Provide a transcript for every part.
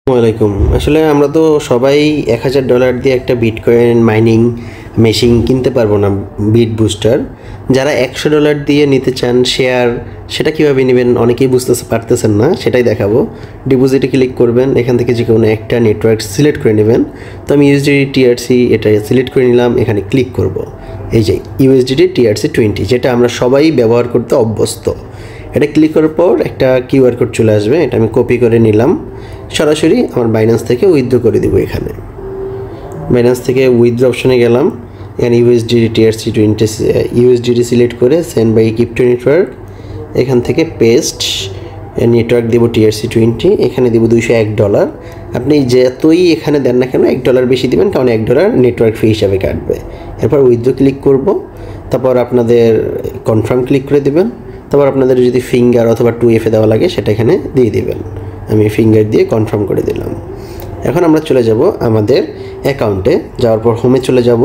আসসালামাইকুম। আসলে আমরা তো সবাই $1000 দিয়ে একটা বিটকয়েন মাইনিং মেশিন কিনতে পারবো না, বিট বুস্টার। যারা $100 দিয়ে নিতে চান শেয়ার, সেটা কীভাবে নেবেন অনেকেই পারতেছেন না, সেটাই দেখাবো। ডিপোজিটে ক্লিক করবেন, এখান থেকে যে কোনো একটা নেটওয়ার্ক সিলেক্ট করে নেবেন। তো আমি ইউএসডিটি টিআরসি এটা সিলেক্ট করে নিলাম, এখানে ক্লিক করব। এই যে ইউএসডিটি টিআরসি 20, যেটা আমরা সবাই ব্যবহার করতে অভ্যস্ত। এটা ক্লিক করার পর একটা কিউআর কোড চলে আসবে, এটা আমি কপি করে নিলাম, সরাসরি আমার বাইন্যান্স থেকে উইথড্র করে দেবো। এখানে বাইন্যান্স থেকে উইথড্র অপশনে গেলাম, এখানে ইউএসডিটি টিআরসি 20 ইউএসডিটি সিলেক্ট করে সেন্ড বাই ক্রিপ্টো নেটওয়ার্ক, এখান থেকে পেস্ট নেটওয়ার্ক দেবো টিআরসি 20, এখানে দেবো $201। আপনি যতই এখানে দেন না কেন $1 বেশি দেবেন, কারণ $1 নেটওয়ার্ক ফি হিসাবে কাটবে। এরপর উইথড্র ক্লিক করব, তারপর আপনাদের কনফার্ম ক্লিক করে দেবেন। তারপর আপনাদের যদি ফিঙ্গার অথবা 2FA দেওয়া লাগে সেটা এখানে দিয়ে দেবেন। আমি ফিঙ্গার দিয়ে কনফার্ম করে দিলাম। এখন আমরা চলে যাব আমাদের অ্যাকাউন্টে, যাওয়ার পর হোমে চলে যাব।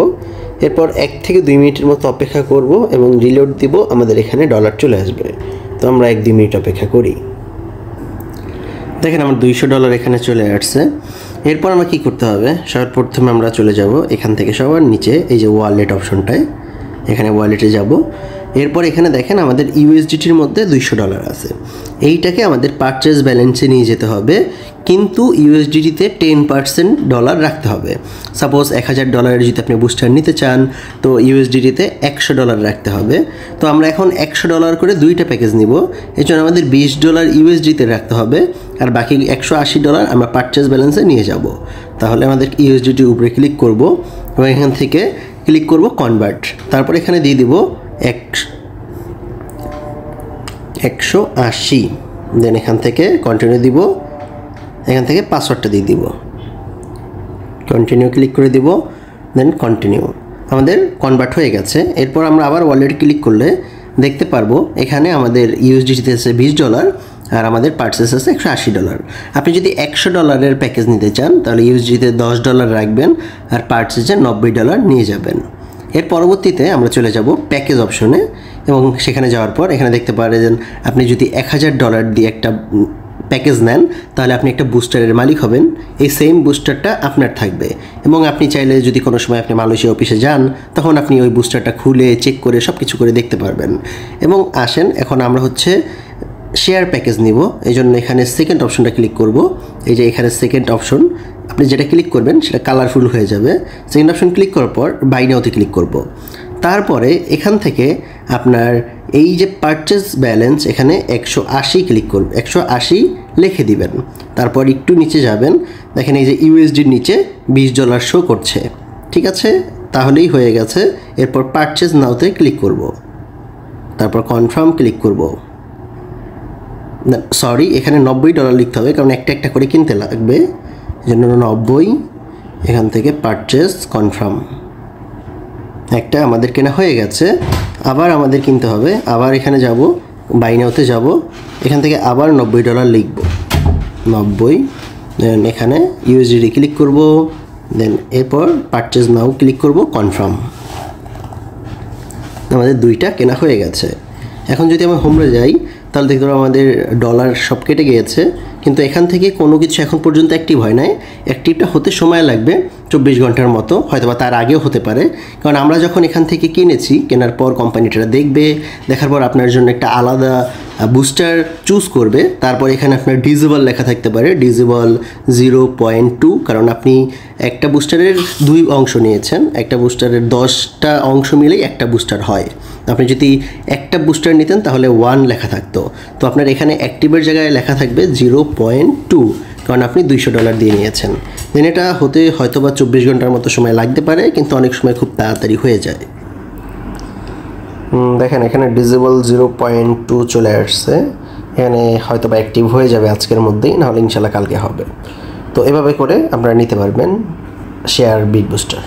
এরপর 1 থেকে 2 মিনিটের মতো অপেক্ষা করব এবং রিলোড দিব, আমাদের এখানে ডলার চলে আসবে। তো আমরা 1-2 মিনিট অপেক্ষা করি। দেখেন আমার $200 এখানে চলে আসছে। এরপর আমরা কী করতে হবে, সর্বপ্রথমে আমরা চলে যাব এখান থেকে সবার নিচে এই যে ওয়ালেট অপশনটায়, এখানে ওয়ালেটে যাব। এরপর এখানে দেখেন আমাদের ইউএসডিটির মধ্যে $200 আছে, এইটাকে আমাদের পারচেজ ব্যালেন্সে নিয়ে যেতে হবে, কিন্তু ইউএসডিটিতে 10% রাখতে হবে। সাপোজ $1000 যদি আপনি বুস্টার নিতে চান, তো ইউএসডিটিতে $100 রাখতে হবে। তো আমরা এখন $100 করে 2টা প্যাকেজ নিব, এই জন্য আমাদের $20 ইউএসডিতে রাখতে হবে, আর বাকি $180 আমরা পারচেজ ব্যালেন্সে নিয়ে যাব। তাহলে আমাদের ইউএসডিটির উপরে ক্লিক করব এবং এখান থেকে ক্লিক করব কনভার্ট, তারপর এখানে দিয়ে দিব 180, দেন এখান থেকে কন্টিনিউ দিব, এখান থেকে পাসওয়ার্ডটা দিয়ে দিব, কন্টিনিউ ক্লিক করে দিব, দেন কন্টিনিউ। আমাদের কনভার্ট হয়ে গেছে। এরপর আমরা আবার ওয়ালেট ক্লিক করলে দেখতে পারবো এখানে আমাদের ইউএসডিতে আছে $20 আর আমাদের পারচেস আছে $180। আপনি যদি $100 প্যাকেজ নিতে চান তাহলে ইউএসডিতে $10 রাখবেন আর পারচেসে $90 নিয়ে যাবেন। এর পরবর্তীতে আমরা চলে যাব প্যাকেজ অপশনে, এবং সেখানে যাওয়ার পর এখানে দেখতে পারেন আপনি যদি $1000 দিয়ে একটা প্যাকেজ নেন তাহলে আপনি একটা বুস্টারের মালিক হবেন, এই সেম বুস্টারটা আপনার থাকবে। এবং আপনি চাইলে যদি কোনো সময় আপনি মালয়েশিয়া অফিসে যান, তখন আপনি ওই বুস্টারটা খুলে চেক করে সব কিছু করে দেখতে পারবেন। এবং আসেন এখন আমরা শেয়ার প্যাকেজ নিব, এই জন্য এখানে সেকেন্ড অপশনটা ক্লিক করব। এই যে এখানে সেকেন্ড অপশন, আপনি যেটা ক্লিক করবেন সেটা কালারফুল হয়ে যাবে। সেকেন্ড অপশন ক্লিক করার পর বাই নাওতে ক্লিক করব। তারপরে এখান থেকে আপনার এই যে পারচেজ ব্যালেন্স এখানে 180 ক্লিক করব, 180 লিখে দিবেন। তারপর একটু নিচে যাবেন, দেখেন এই যে ইউএসডির নিচে $20 শো করছে, ঠিক আছে, তাহলেই হয়ে গেছে। এরপর পারচেজ নাওতে ক্লিক করব, তারপর কনফার্ম ক্লিক করব। সরি, এখানে $90 লিখতে হবে, কারণ একটা একটা করে কিনতে লাগবে, এই জন্য 90। এখান থেকে পারচেজ কনফার্ম, একটা আমাদের কেনা হয়ে গেছে। আবার আমাদের কিনতে হবে, আবার এখানে যাব, বাই নাওতে যাব, এখান থেকে আবার $90 লিখব, 90। দেন এখানে ইউএসডি ক্লিক করব, দেন এরপর পারচেজ নাও ক্লিক করব, কনফার্ম। আমাদের 2টা কেনা হয়ে গেছে। এখন যদি আমি হোমে যাই তাহলে দেখতে পাবো আমাদের ডলার সব কেটে গিয়েছে, কিন্তু এখান থেকে কোনো কিছু এখন পর্যন্ত অ্যাক্টিভ হয় নাই। অ্যাক্টিভটা হতে সময় লাগবে 24 ঘন্টার মতো, হয়তো বা তার আগেও হতে পারে। কারণ আমরা যখন এখান থেকে কিনেছি, কেনার পর কোম্পানিটা দেখবে, দেখার পর আপনার জন্য একটা আলাদা বুস্টার চুজ করবে। তারপর এখানে আপনার ডিজেবল লেখা থাকতে পারে, ডিজেবল 0.2, কারণ আপনি একটা বুস্টারের 2 অংশ নিয়েছেন, একটা বুস্টারের 10টা অংশ মিলেই একটা বুস্টার হয়। আপনি যদি একটা বুস্টার নিতেন তাহলে 1 লেখা থাকতো, তো আপনার এখানে অ্যাক্টিভের জায়গায় লেখা থাকবে 0.2, কারণ আপনি $200 দিয়ে নিয়েছেন। দেন এটা হতে হয়তো বা 24 ঘন্টার মতো সময় লাগতে পারে, কিন্তু অনেক সময় খুব তাড়াতাড়ি হয়ে যায়। দেখেন এখানে ডিজেবল 0.2 চলে আসছে, এখানে হয়তো বা অ্যাক্টিভ হয়ে যাবে আজকের মধ্যেই, নাহলে ইনশাল্লাহ কালকে হবে। তো এভাবে করে আপনারা নিতে পারবেন শেয়ার বিট বুস্টার।